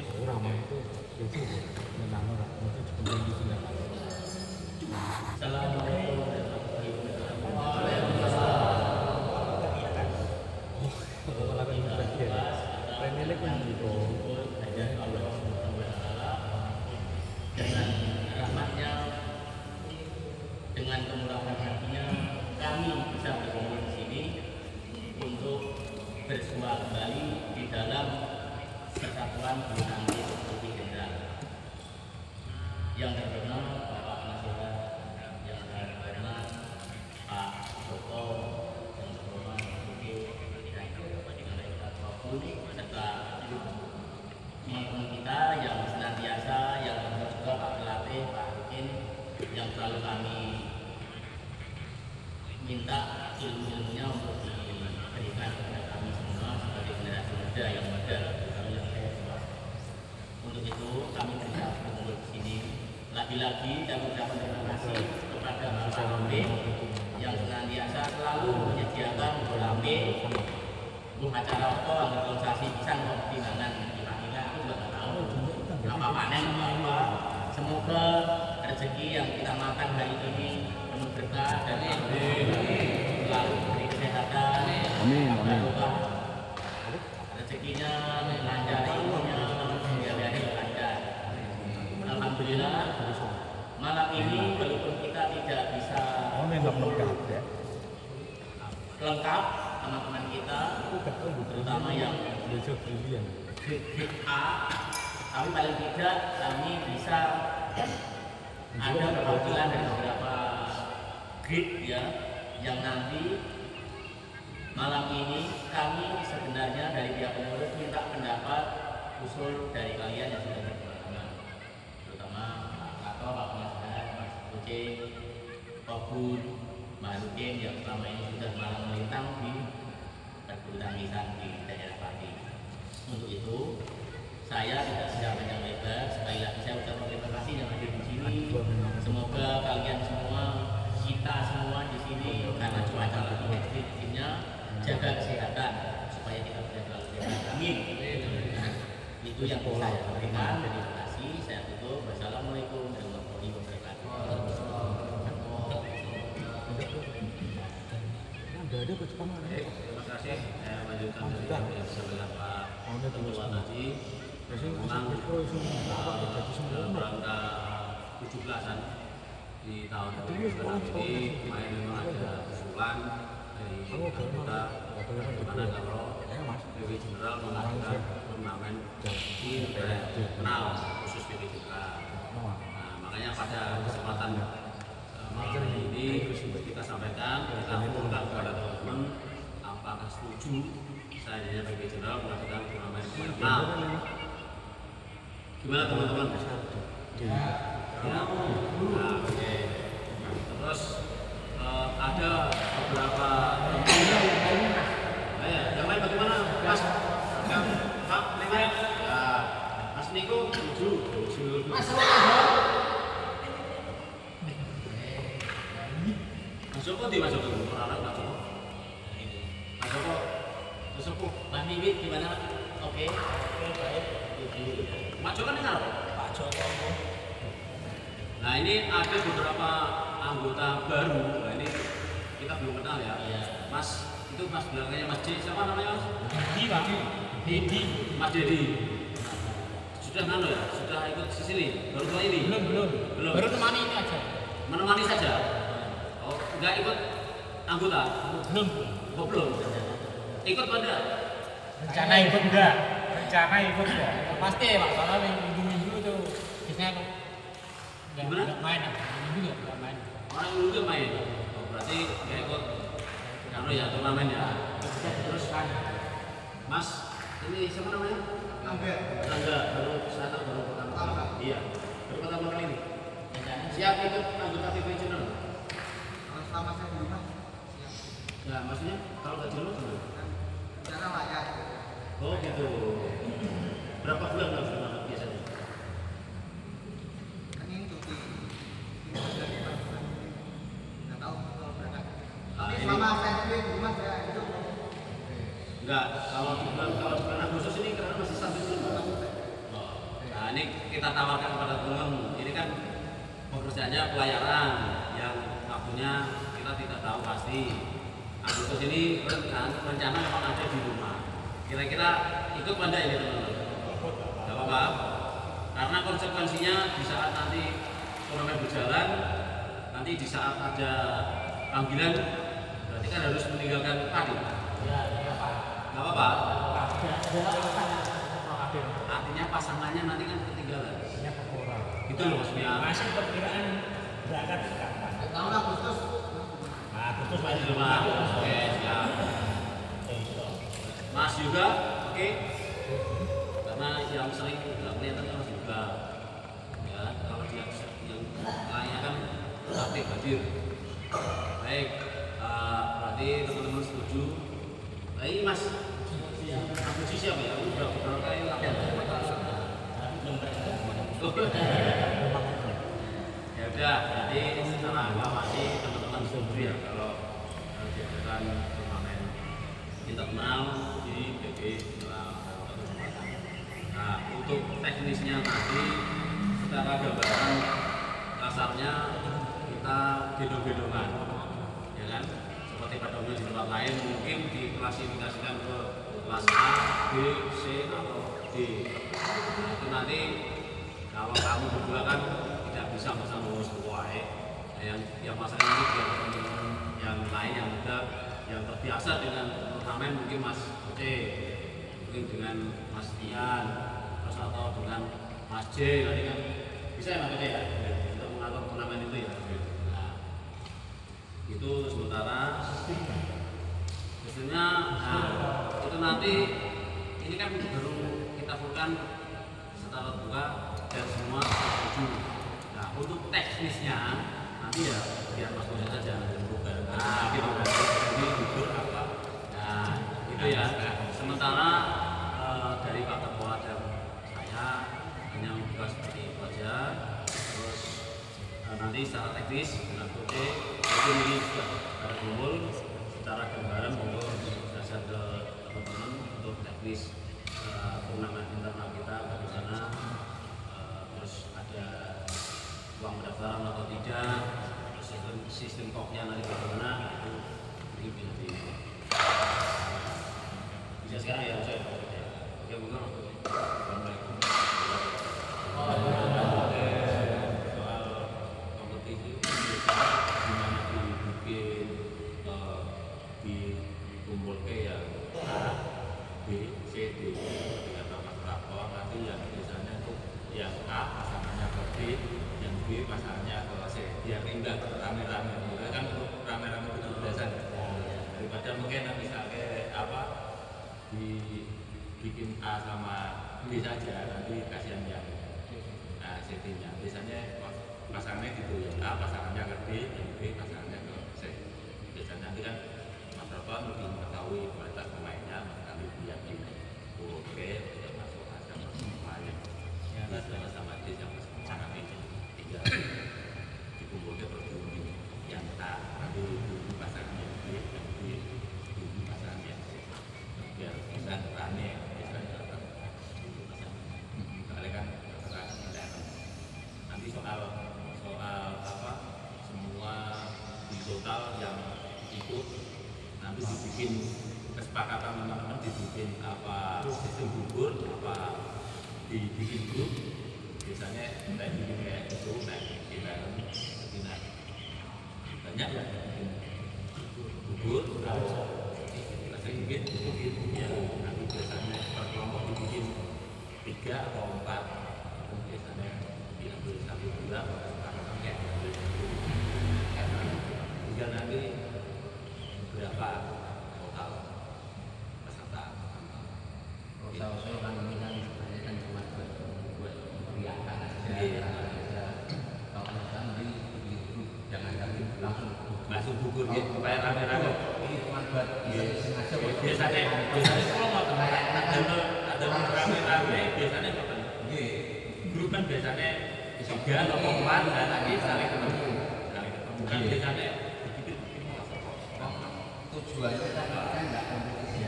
orang mah itu itu menang orang itu cuma di sini. Assalamualaikum warahmatullahi dengan rahmatnya, dengan kemurahan hatinya, kami bisa berkumpul di sini untuk bersua kembali di dalam persatuan bulu tangkis Bukit Gendang. Yang terkenal Bapak Nasihat, yang terhormat Pak Joko, yang terhormat Bukit dan Bapak Wabun, serta teman-teman kita yang senantiasa, yang juga Pak Pelatih, Pak Hakim, yang selalu kami minta ilmu-ilmunya untuk diberikan kepada kami semua sebagai generasi muda yang muda, kami yang tua. Untuk itu kami bisa berkumpul di sini. Lagi-lagi kami ucapkan terima kasih kepada Bapak Lambe yang senantiasa selalu menyediakan Lambe acara apa organisasi pisang pertimbangan kira-kira aku juga nggak tahu apa panen apa. Semoga rezeki yang kita makan hari ini penuh berkah dan selalu diberi kesehatan. Amin. Rezekinya lancar, ilmunya biar-biar lancar. Alhamdulillah malam ini walaupun kita tidak bisa lengkap teman-teman kita, terutama yang grade A, tapi paling tidak kami bisa ada perwakilan dari beberapa grade ya, yang nanti malam ini kami sebenarnya dari pihak pengurus minta pendapat usul dari kalian yang sudah berpengalaman, terutama Pak Kato, Pak Penasehat, Mas Kucing, Pak Bun, Mbak Rukin yang selama ini sudah malam melintang di bulu tangkisan di daerah Pati. Untuk itu saya tidak sedang panjang lebar, sekali lagi saya ucapkan terima kasih yang hadir di sini. Semoga kalian semua, kita semua di sini karena cuaca lagi ekstrimnya, jaga kesehatan supaya kita tidak terlalu sehat. Amin. Itu yang bisa saya sampaikan. Terima kasih. Saya tutup. Wassalamualaikum warahmatullahi wabarakatuh. Terima kasih. Saya lanjutkan dari yang disampaikan Pak Ketua tadi. Memang dalam rangka 17-an di tahun 2006 ini kemarin memang ada usulan dari anggota bagaimana kalau PB General mengadakan turnamen di wilayah regional khusus PB General. Nah, makanya pada kesempatan malam ini kita sampaikan, kita umumkan kepada teman-teman apakah setuju seandainya PB General melakukan turnamen internal. Gimana teman-teman? Ya. Nah, oke. Terus ada beberapa yang lain bagaimana Mas? Pak, lima ya. Mas Niko setuju. Mas Joko di Mas Joko, orang Mas Joko. Mas Joko, sesepuh. Mas Mimit gimana? Oke. Baik. Mas Joko kan dengar? Pak Joko. Nah ini ada beberapa anggota baru. Nah ini kita belum kenal ya. Iya. Mas itu Mas belakangnya Mas J, siapa namanya Mas? Dedi Pak. Dedi. Mas Dedi. Sudah nano ya? Sudah ikut sini? Baru kali ini? Belum. Belum. Baru temani ini aja. Menemani saja. Oh, enggak ikut anggota? Belum. Oh, belum. Ikut pada? Rencana ikut enggak? Pasti Pak, soalnya minggu-minggu itu biasanya enggak main. Minggu enggak main. Orang dulu main. Oh, berarti enggak ikut ya turnamen ya. Terus Mas, ini siapa namanya? Angga, baru pertama kali. Iya, baru pertama kali ini. Siap ikut anggota PB Channel? Selama saya di rumah, siap. Nah, maksudnya kalau nggak di rumah gimana? Rencana layak. Oh gitu. Berapa bulan harus berangkat biasanya? Kan ini cuti. Dari bulan nggak tahu kalau berangkat. Ah, Ini ini- selama saya di rumah saya itu Enggak, kalau di bulan Agustus ini karena masih sampai dulu. Nah ini kita tawarkan kepada teman-teman. Ini kan pekerjaannya pelayaran yang waktunya kita tidak tahu pasti. Agustus ini rencana memang ada di rumah. Kira-kira ikut pada ini teman-teman? Tidak apa-apa. Karena konsekuensinya di saat nanti turnamen berjalan, nanti di saat ada panggilan, berarti kan harus meninggalkan tadi. Ya, Pak. Nggak apa-apa. Ada. Artinya pasangannya nanti kan ketinggalan. Ini orang. Itu loh maksudnya. Masih perkiraan berangkat kapan? Tahun Agustus. Nah, terus Mas masih Ilma, oke siap. Mas juga, oke. Karena yang sering nggak kelihatan kan Mas juga. Ya, kalau dia yang lainnya kan aktif hadir. Baik, berarti teman-teman setuju. Nah ini Mas, aku sih siapa ya? Aku udah beberapa kali latihan. Ya udah, jadi secara awasi teman-teman setuju ya kalau diadakan turnamen internal di PB Nah untuk teknisnya tadi secara gambaran kasarnya kita gendong-gendongan, ya kan? Seperti pada umumnya di tempat lain mungkin diklasifikasikan ke kelas A, B, C atau D. Nah, itu nanti kalau kamu berdua kan tidak bisa masa lulus kuai. Yang masalah ini biar teman-teman yang lain yang muda yang terbiasa dengan turnamen mungkin Mas C, mungkin dengan Mas Tian, terus atau dengan Mas J nanti kan bisa ya Mas J ya untuk mengatur turnamen itu ya. Nah, itu sementara biasanya itu nanti ini kan baru kita lakukan secara terbuka dan semua setuju. Nah untuk teknisnya nanti ya biar Mas Bosan saja nah gitu jadi gugur apa nah itu ya sementara dari Pak Ketua dan saya hanya membuka seperti itu aja. Terus nanti secara teknis dengan kode itu ini sudah ada kumpul secara gambaran untuk dasar ke teman-teman untuk teknis turnamen internal kita bagaimana terus ada uang pendaftaran atau tidak, terus sistem koknya nanti bagaimana itu bisa bisa sekarang ya saya oke bukan Assalamualaikum soal kompetisi gimana dibikin dikumpul ke ya A, B, C, D dengan nama rapor nanti yang biasanya itu yang A pasangannya ke B, yang B pasangannya ke C biar imbang rame-rame itu kan rame-rame itu biasa daripada mungkin misalnya apa dibikin A sama B saja nanti kasihan yang C-nya biasanya pasangannya gitu yang A pasangannya ke B, yang B pasangannya ke C biasanya nanti kan Mas Rafa lebih mengetahui kualitas pemainnya kami yakin oke tidak masuk sama pemain sama D sama sama B tiga dikumpulkan berdua yang A nanti pasangan yang B yang B pasangan yang C biar bisa rame bisa dapat soalnya kan nanti soal apa semua di total yang ikut nanti dibikin kesepakatan teman-teman dibikin apa sistem gugur apa dibikin grup biasanya kita bikin kayak gitu naik kita banyak ya bikin gugur kalau kita bikin ya nanti biasanya per kelompok dibikin 3 atau 4 biasanya diambil 1 bulan atau kayak tinggal nanti berapa total peserta Kalau saya kan ini kan sebenarnya kan cuma buat meriahkan aja. Kalau kita nanti begitu jangan langsung masuk gugur gitu supaya rame-rame ini cuma buat sengaja biasanya kalau mau ada rame-rame biasanya apa grup kan biasanya 3 atau 4 dan nanti saling ketemu kan biasanya tujuannya kan nggak kompetisi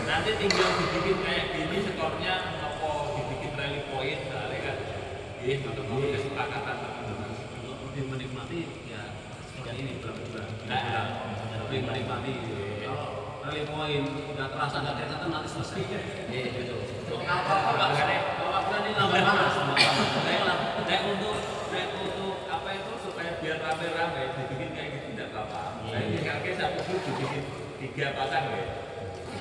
nanti tinggal dibikin kayak gini skornya apa dibikin rally poin, nah, kan. Maka mau kesepakatan untuk lebih menikmati ya seperti ini berapa lebih menikmati. Kalau kali poin udah terasa nggak keringetan nanti selesai. Iya betul. Kalau ini nambah panas. Kayak untuk apa itu supaya biar rame-rame dibikin kayak gitu tidak apa-apa. Nah ini kakek satu grup dibikin 3 pasang ya.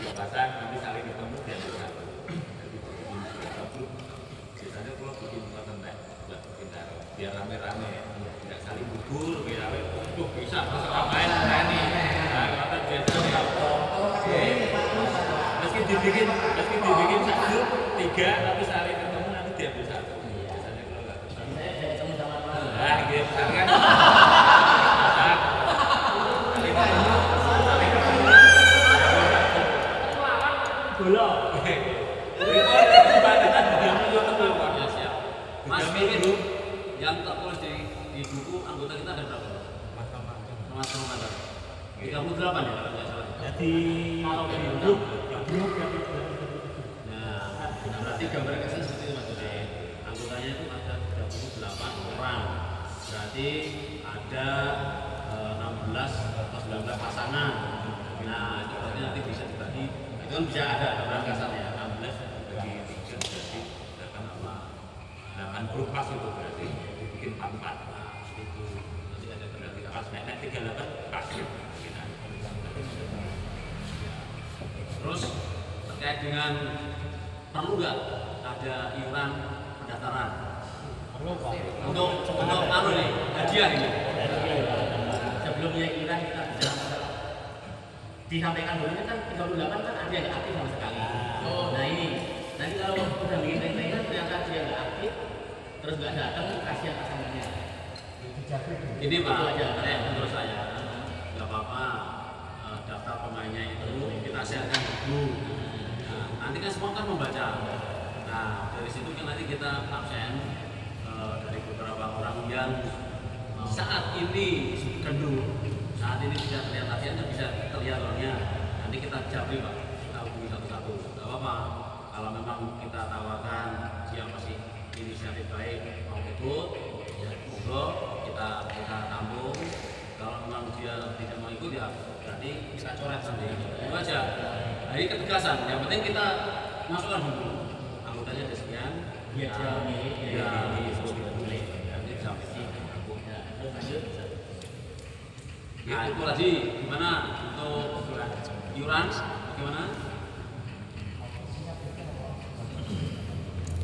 3 pasang nanti saling ketemu dia satu. Jadi bikin 3 grup. Biasanya kalau bikin konten nggak bikin taruh biar rame-rame tidak saling gugur biar bisa main berani. Nah kata biasanya meski dibikin satu 3 tapi saling ketemu nanti diambil satu. Biasanya kalau nggak ketemu nah gitu kan Bola. Mas Mimin yang tertulis di buku anggota kita ada berapa? Sama-sama ada 38 ya kalau nggak salah. Jadi Kalau di grup Nah, berarti gambarnya kesini seperti itu Mas Jose. Anggotanya itu ada 38 orang. Berarti ada 16 atau 19 pasangan. Nah, itu berarti nanti bisa dibagi. Itu kan bisa ada kasarnya 16 dibagi 3 berarti akan apa? Akan grup pas itu berarti bikin 4. Nah, itu nanti ada berarti pas naik 38 pas. Terus terkait dengan perlu nggak ada iuran pendaftaran perlu Pak. untuk anu nih hadiah ini? Sebelumnya iuran kita bisa disampaikan dulu kan 38 kan ada yang nggak aktif sama sekali. Nah ini nanti kalau udah bikin ring-ringan ternyata dia nggak aktif terus nggak datang kasihan pasangannya. Ini Pak, menurut saya nggak apa-apa daftar pemainnya itu kita sharekan dulu. Nah, nanti kan semua kan membaca. Nah dari situ kan nanti kita absen dari beberapa orang yang saat ini gendut, saat ini tidak terlihat latihan, bisa terlihat orangnya. Nanti kita japri Pak, kita hubungi satu-satu. Gak apa-apa. Kalau memang kita tawarkan dia masih inisiatif baik mau ikut, ya monggo kita tampung. Kalau memang dia tidak mau ikut ya berarti kita coret sendiri. Itu aja. Nah ini ketegasan. Yang penting kita masukkan dulu. Anggotanya ada sekian. Iya, Ya, itu boleh. Nanti sampai nah itu tadi gimana untuk iuran bagaimana?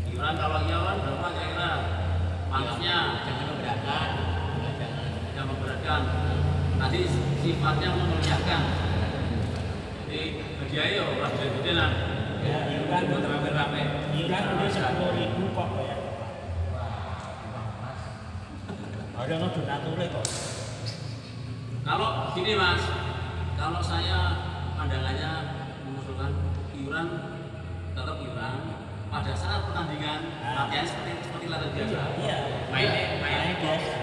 Iuran kalau iuran berapa kira-kira? Pantasnya Jangan memberatkan. tidak memberatkan. Tadi sifatnya memuliakan. Jadi hadiah yo ora gede-gedean. Ya, iuran buat rame-rame. iuran udah 10.000 kok ya. Ada no donatur kok. Kalau gini Mas, kalau saya pandangannya mengusulkan iuran tetap iuran pada saat pertandingan latihan seperti latihan biasa. Iya. Main biasa.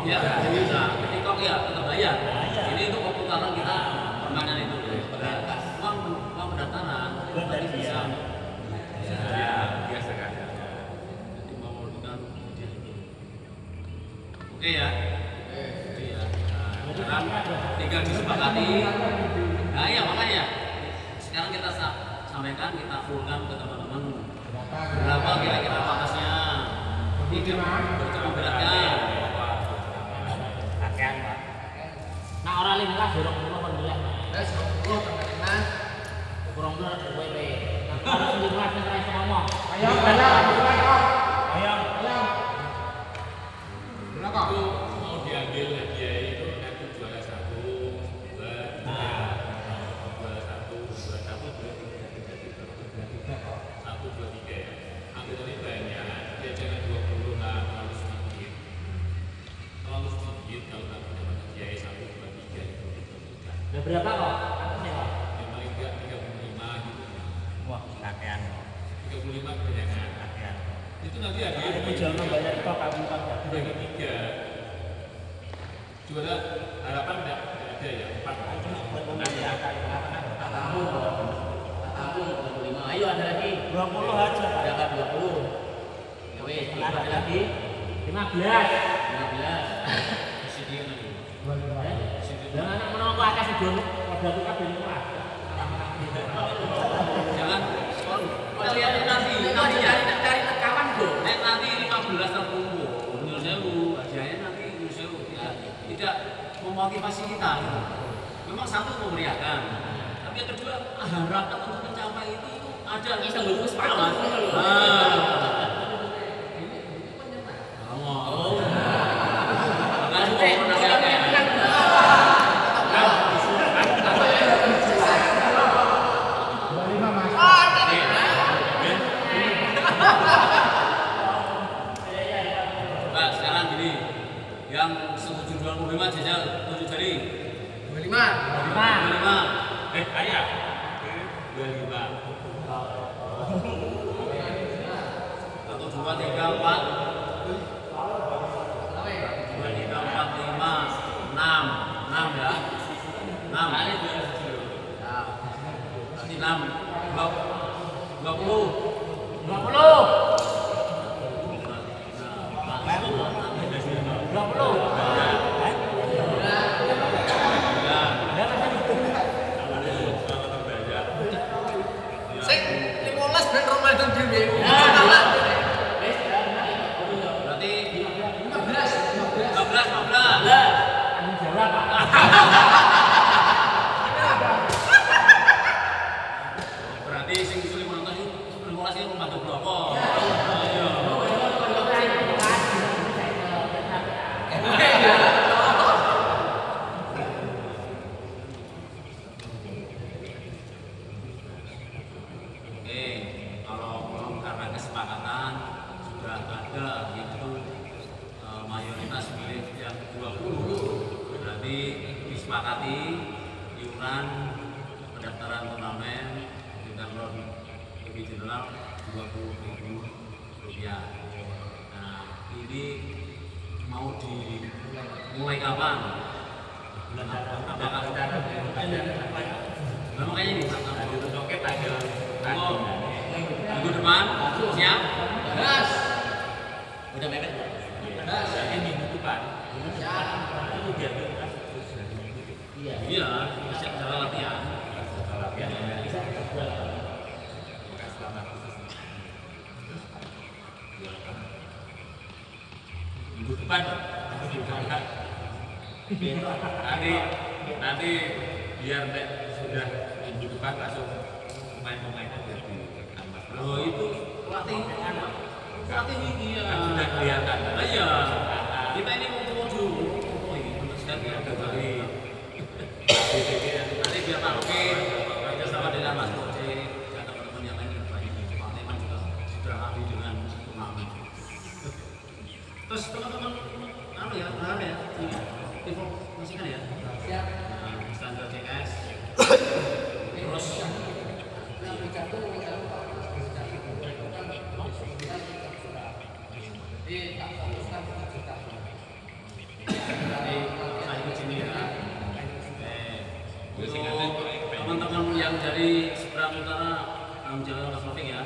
ya jadi udah ketika ya tetap bayar. Ini untuk perputaran kita permainan itu. Uang pendaftaran nanti bisa ya biasa kan. Jadi memerlukan ini. Oke ya. Sekarang tinggal disepakati. Nah ya makanya sekarang kita sampaikan, kita fullkan ke teman-teman berapa kira-kira pantasnya, tidak memberatkan. Pakaian Pak. Nah orang 15 dorong dulu kan boleh. Terus 10 teman-teman. Kurang dulu ada WP. Kalau 19 yang rasa ngomong. Ayo, ayo. Itu mau diambil hadiah itu nanti juara 1, 2, 3, juara 1, 2, 3 ya. Ambil ini banyak, dia jangan 20 lah, terlalu sedikit. Terlalu sedikit kalau nanti dapat hadiah 1, 2, 3 itu ditentukan. Udah berapa kok? Atasnya kok? Yang paling enggak 35 gitu. Wah, pakaian. 35 kebanyakan. Pakaian. Itu nanti hadiah Itu jangan banyak kok kamu kan. bagi 3. Juara harapan enggak ada ya 4. Tampung 25. Ayo ada lagi. 20 aja. Berapa 20? wes, ada lagi 15. Sini lagi. Jangan anak menunggu atas sedon pada tuh kabeh murah. Jangan Kita lihat nanti cari rekaman bro. nek nanti 15 terkumpul. Menurut saya hadiahnya nanti menurut saya tidak memotivasi kita. Memang satu memeriahkan, tapi yang kedua harapan untuk mencapai itu ada. Bisa lulus pawon. Nah, sekarang gini, yang setuju 25 jajal 7 jari. 25. 25. Ayah. 25. 1, 2, 3, 4. 2, 3, 4, 5, 6. 6 ya. 6. Berarti 6. 20. 15 dan Ramadan dhewe. Berarti 15. Berarti sing usul 15 iki membantu berapa? Ayo. Oke, kalau karena kesepakatan sudah ada yaitu mayoritas milik yang 20, berarti disepakati iuran pendaftaran turnamen dengan lebih general 20.000 rupiah. Nah, ini mau dimulai kapan? Apakah nah, makanya ini minggu depan siap? Udah mepet. Iya, siap cara latihan. Minggu depan nanti biar sudah minggu depan langsung pemain-pemainnya jadi tambah. Oh itu pelatih ini ya. Kan sudah kelihatan. Iya. Kita ini mau dulu. Oh ini untuk sekali ada dari nanti biar Pak Oke kerja sama dengan Mas Oce dan teman-teman yang lain juga banyak. Pak Teman juga sudah ahli dengan turnamen. Terus teman-teman informasikan ya. Siap. Standar CS. Terus teman-teman yang dari seberang utara tanggung jawab Mas Taufik ya.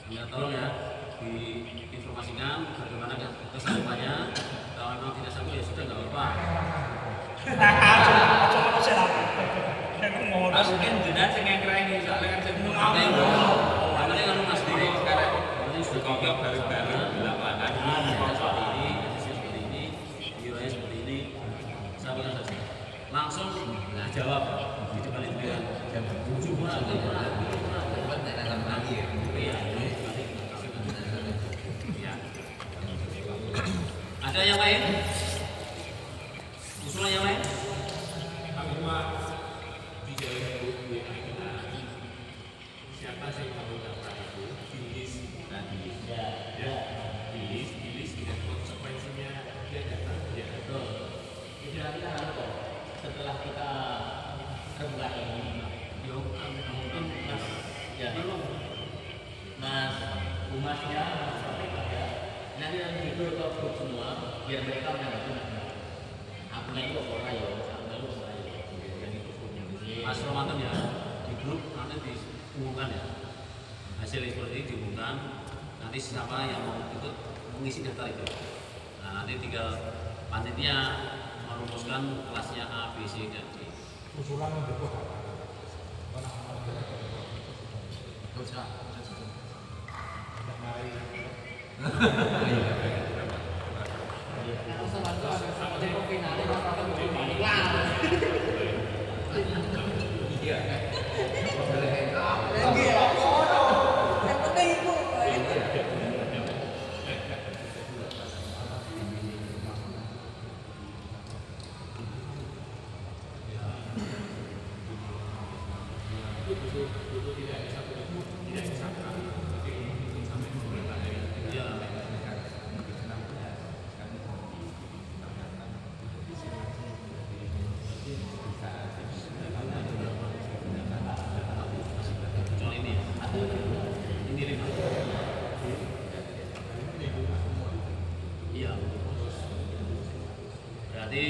Ya tolong ya diinformasikan bagaimana kesempatannya. Kalau memang tidak sanggup ya sudah nggak apa-apa. Masukin jenazah sing ngengkreng iki soalnya kan sing ngomong. Makanya kan Mas Diri sekarang ini sudah kokoh baru-baru di lapangan. Seperti ini, iurannya seperti ini. Sampaikan saja. Langsung jawab di depan itu jam 7 malam. Ada yang lain? Usulan yang lain? Siapa sih yang tahu daftar itu? Bilis tadi. Bilis dengan konsekuensinya dia datang dia. Betul. Itu nanti kan ada kok. Setelah kita terbuka ini, mungkin Mas ya Mas Humasnya sampai pada nanti itu ke grup semua biar mereka menanggapi. Aku nanti kok orang ya, aku orang ya. Yang itu punya Mas Romanto ya di grup nanti diumumkan ya hasil seperti ini diumumkan nanti siapa yang mau ikut mengisi daftar itu. Nah nanti tinggal panitia merumuskan kelasnya A, B, C, dan D. Usulan yang berbuat Kecuali ini ya. Ini 5. Iya. Berarti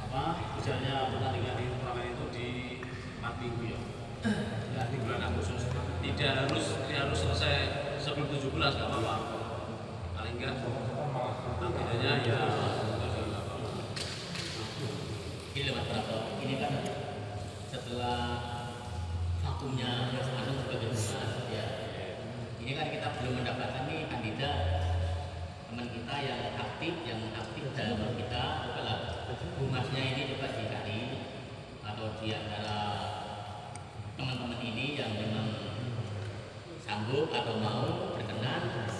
apa? Misalnya pertandingan di turnamen itu di 4 minggu ya. Di bulan Agustus. Tidak harus selesai sebelum 17 nggak apa-apa. Paling enggak akhirnya ya Ini Mas Prato, ini kan setelah vakumnya Mas Anung sebagai humas, ya. Ini kan kita belum mendapatkan nih kandidat teman kita yang aktif dalam kita adalah humasnya ini coba dicari atau di antara teman-teman ini yang memang sanggup atau mau berkenan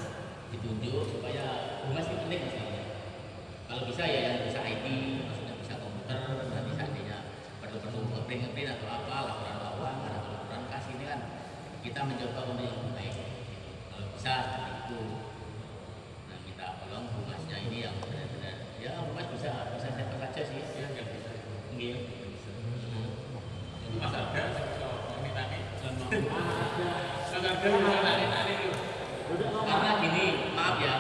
ditunjuk supaya humas ini penting masalahnya. Kalau bisa ya yang bisa IT, maksudnya bisa komputer, nanti seandainya perlu ngeprint atau apa, laporan keuangan atau laporan kas ini kan kita mencoba untuk yang terbaik. Kalau bisa seperti itu. Nah minta tolong humasnya ini yang benar-benar ya humas bisa siapa saja sih. Ya nggak bisa. Nggih. Mas ada ini tadi dan mau Karena gini, maaf ya,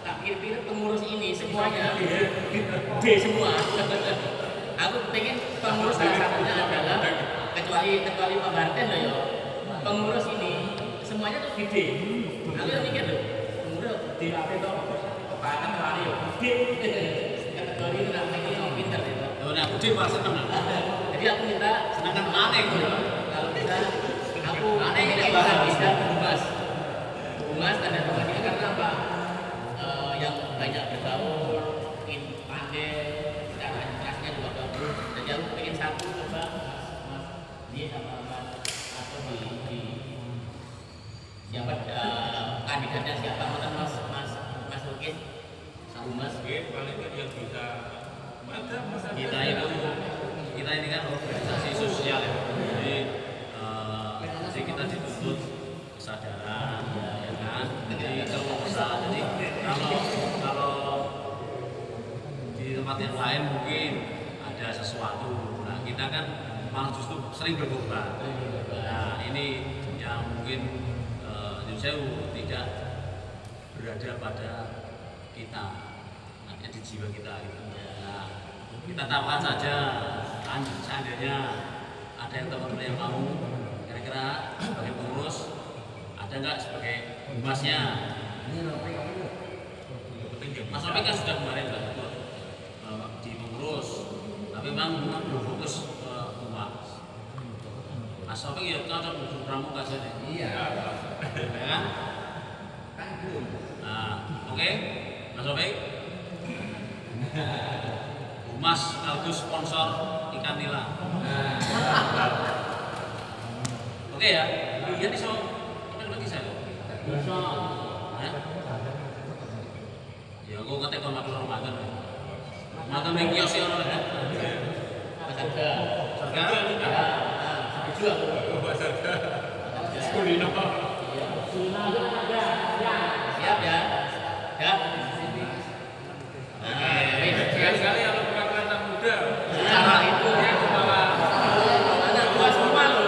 tak kira-kira pengurus ini semuanya D semua. Aku pengen pengurus salah satunya adalah kecuali Pak Barten loh ya. Pengurus ini semuanya tuh di D. Aku yang mikir loh, pengurus D apa itu? Pak kan lari ya. D. Kategori ini namanya yang pintar itu. oh, nah, aku cuma seneng. Jadi aku minta Sedangkan aneh gitu. kalau bisa aku aneh ini bisa humas tanda rumahnya karena apa? Yang banyak bergaul, pandai, cara kerasnya juga bagus. Jadi aku pengen satu coba mas dia sama mas atau di siapa kandidatnya siapa mas Lukis humas paling yang bisa kita ini kan organisasi sosial ya. Jadi kita dituntut kesadaran ya kan. Jadi kalau di tempat yang lain mungkin ada sesuatu. Nah kita kan malah justru sering berkorban. Nah ini yang mungkin Yusuf tidak berada pada kita, artinya di jiwa kita gitu. Nah, kita tawarkan saja, kan seandainya ada yang teman-teman yang mau kira-kira sebagai pengurus, ada nggak sebagai humasnya? Mas Opik kan sudah kemarin nggak ikut di pengurus, tapi memang belum fokus ke humas. Mas Opik ya cocok untuk pramuka saja. Iya. Ya kan? Nah, oke, Mas Opik. Humas sekaligus sponsor ikan nila. Oke ya, iya nih so, bagi saya. Hah? Ya, aku ngetek kon waktu Ramadan. Ramadan ning kios ya ono. Mas Arga. Sarga? Ya, setuju aku. Kulino. Siap ya? Ya. Sekali-sekali kalau bukan anak muda. Cara itu ya anak tua semua loh.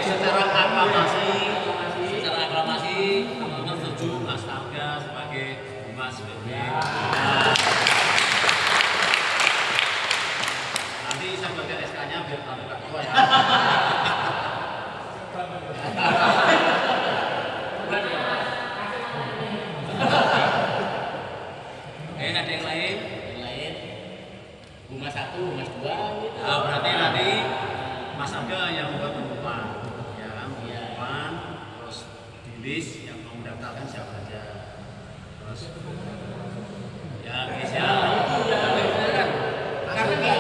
Secara aklamasi, teman-teman setuju Mas Arga sebagai humas BB. Nanti saya buatkan SK-nya biar kamu tak tua ya. ada yang buat pengumuman, ya kan? Pengumuman, terus di list yang mau mendaftarkan siapa aja. Terus ya guys ya. Karena dia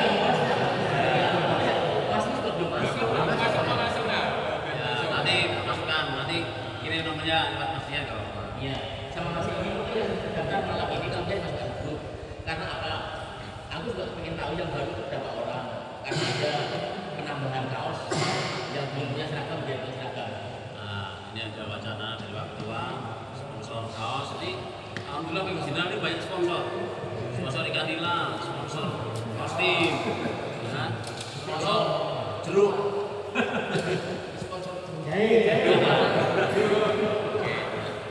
masih belum masuk. Ya, nanti masukkan, nanti kirim nomornya lewat masnya kalau. Iya, sama masih ini mungkin terdaftar malam ini kemudian masuk grup. Karena apa? Aku juga pengen tahu yang baru itu berapa orang. Karena ada penambahan kaos yang belum punya seragam menjadi punya seragam. Nah, ini ada wacana dari Pak Ketua, sponsor kaos. Jadi alhamdulillah Minggu Sinar ini banyak sponsor. Sponsor ikan nila, sponsor kostim, ya kan? Sponsor jeruk.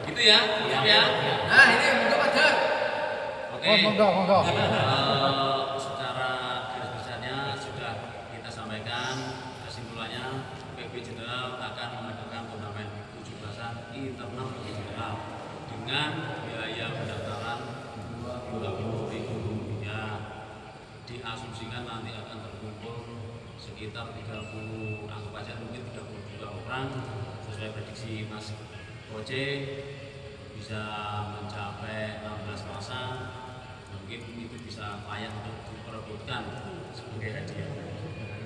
Gitu ya, siap ya. Nah, ini monggo Pak Jar. Oke. Monggo. Secara garis besarnya sudah kita sampaikan kesimpulannya PB General akan mengadakan turnamen 17-an internal PB General dengan biaya pendaftaran 20.000 rupiah. Diasumsikan nanti akan terkumpul sekitar 30, anggap aja mungkin 32 orang sesuai prediksi Mas Oce bisa mencapai 16 pasang. Mungkin itu bisa layak untuk diperebutkan sebagai hadiah.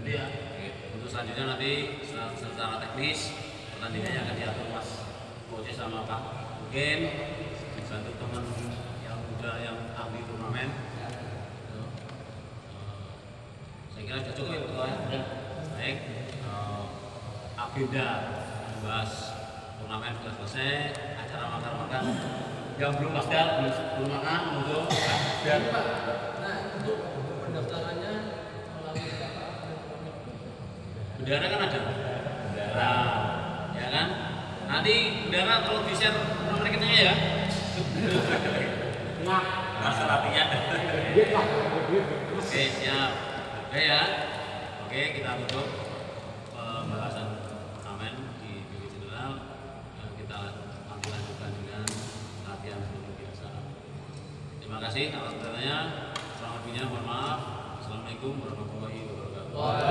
Nanti ya, untuk selanjutnya nanti secara teknis pertandingannya akan diatur Mas Oce sama Pak mungkin dibantu teman yang muda yang ahli turnamen. Saya kira sudah cukup ya Ketua ya. Baik, agenda membahas turnamen sudah selesai, acara makan-makan yang belum daftar, belum makan, monggo. Dan Pak, nah untuk pendaftarannya melalui apa? bendera kan ada. Bendera, ya kan? Nanti bendera kalau di-share nomor rekeningnya ya. Nah, Masa latihan. Oke, siap. Oke ya. Oke, kita tutup pembahasan turnamen di PB General. Kita lanjutkan dengan latihan seperti biasa. Terima kasih atas perhatiannya. Selamat dunia, mohon maaf. Assalamualaikum warahmatullahi wabarakatuh.